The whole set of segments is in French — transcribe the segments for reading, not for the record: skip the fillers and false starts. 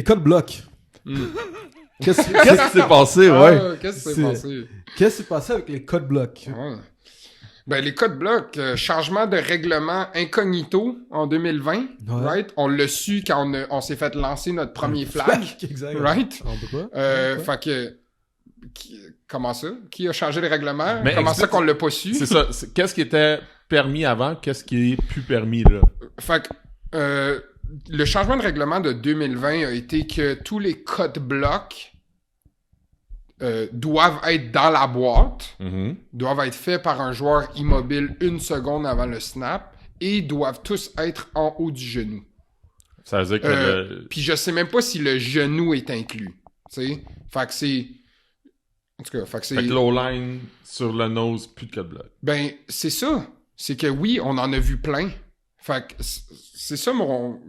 Les codes blocs. Qu'est-ce qui s'est passé, ouais? Qu'est-ce qui s'est passé? Qu'est-ce qui s'est passé avec les codes blocs? Ouais. Ben, les codes blocs, changement de règlement incognito en 2020, right? On l'a su quand on s'est fait lancer notre premier flag, Exact. right? On peut pas. Fait que... comment ça? Qui a changé les règlements? Mais comment ça qu'on l'a pas su? C'est ça. Qu'est-ce qui était permis avant? Qu'est-ce qui est plus permis, là? Fait que... le changement de règlement de 2020 a été que tous les codes blocs doivent être dans la boîte, doivent être faits par un joueur immobile 1 seconde avant le snap et doivent tous être en haut du genou. Ça veut dire que Puis je sais même pas si le genou est inclus. Tu sais? Fait que c'est... En tout cas, fait que c'est... Fait que low line sur le nose, plus de code bloc. Ben, c'est ça. C'est que oui, on en a vu plein. Fait que c'est ça mon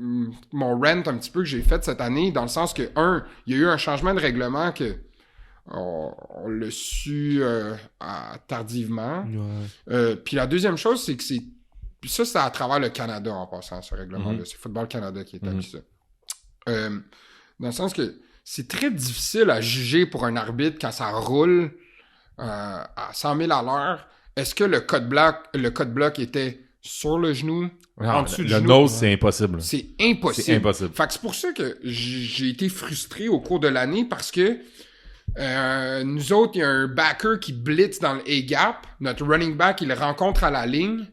rant un petit peu que j'ai fait cette année, dans le sens que, il y a eu un changement de règlement que on l'a su tardivement. Ouais. Puis la deuxième chose, c'est que puis ça, c'est à travers le Canada en passant, ce règlement-là. C'est Football Canada qui établit ça. Dans le sens que c'est très difficile à juger pour un arbitre quand ça roule à 100 000 à l'heure. Est-ce que le code bloc était sur le genou, en dessous du genou? Le nose, c'est impossible. C'est impossible. C'est impossible. Fait que c'est pour ça que j'ai été frustré au cours de l'année parce que nous autres, il y a un backer qui blitz dans le A-gap. Notre running back, il le rencontre à la ligne.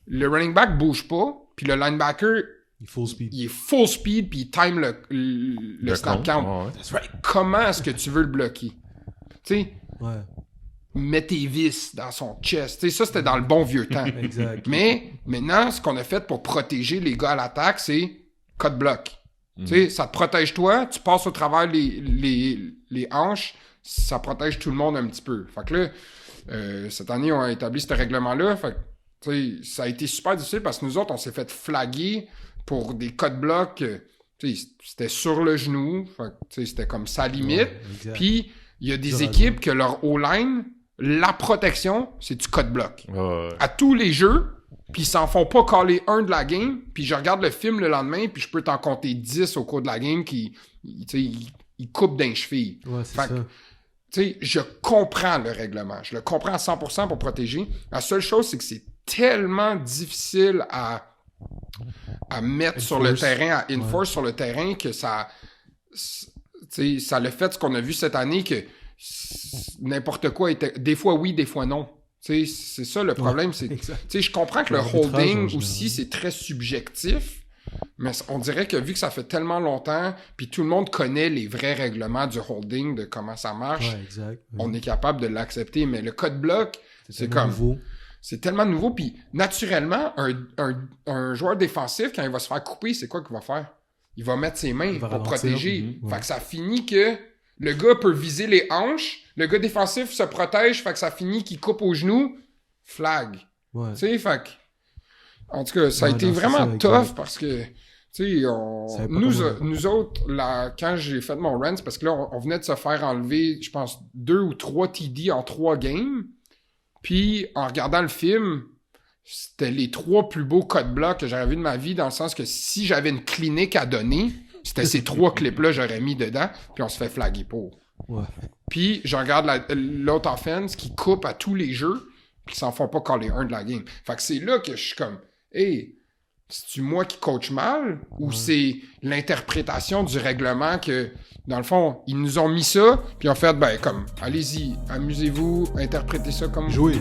Le running back bouge pas. Puis le linebacker, il est full speed puis il time le snap count. Ouais. That's right. Comment est-ce que tu veux le bloquer? Tu sais, mets tes vis dans son chest. Tu sais, ça, c'était dans le bon vieux temps. Exact. Mais maintenant, ce qu'on a fait pour protéger les gars à l'attaque, c'est code bloc. Tu sais, ça te protège toi, tu passes au travers les hanches, ça protège tout le monde un petit peu. Fait que là, cette année, on a établi ce règlement-là. Fait que, tu sais, ça a été super difficile parce que nous autres, on s'est fait flaguer pour des codes blocs. Tu sais, c'était sur le genou. Fait que, tu sais, c'était comme sa limite. Puis, il y a des équipes que leur O-line, la protection, c'est du code bloc. À tous les jeux, puis ils s'en font pas caller un de la game, puis je regarde le film le lendemain, puis je peux t'en compter 10 au cours de la game qui ils coupent d'un cheville. Ouais, c'est ça. Tu sais, je comprends le règlement. Je le comprends à 100% pour protéger. La seule chose, c'est que c'est tellement difficile à mettre sur le terrain, à enforce sur le terrain, que ça... Tu sais, ça le fait ce qu'on a vu cette année, que n'importe quoi était... Des fois oui, des fois non. Tu sais, c'est ça le problème. Tu sais, je comprends que le holding aussi, c'est très subjectif, mais on dirait que vu que ça fait tellement longtemps, puis tout le monde connaît les vrais règlements du holding, de comment ça marche, on est capable de l'accepter. Mais le code bloc, c'est comme... nouveau. C'est tellement nouveau, puis naturellement, un joueur défensif, quand il va se faire couper, c'est quoi qu'il va faire? Il va mettre ses mains pour protéger. Fait que ça finit que le gars peut viser les hanches, le gars défensif se protège, fait que ça finit qu'il coupe au genou, flag. Tu sais, fait que... En tout cas, ça a été vraiment tough parce que, tu sais, nous autres, là, quand j'ai fait mon run, c'est parce que là, on venait de se faire enlever, je pense, 2 ou 3 TD en 3 games. Puis, en regardant le film, c'était les 3 plus beaux codes blocs que j'avais vu de ma vie, dans le sens que si j'avais une clinique à donner, c'était ces 3 clips-là j'aurais mis dedans, puis on se fait flaguer pour. Puis, je regarde l'autre offense qui coupe à tous les jeux, puis qui s'en font pas caller un de la game. Fait que c'est là que je suis comme, hey, c'est-tu moi qui coach mal, ou c'est l'interprétation du règlement que, dans le fond, ils nous ont mis ça, puis en fait, ben, comme, allez-y, amusez-vous, interprétez ça comme... Jouez.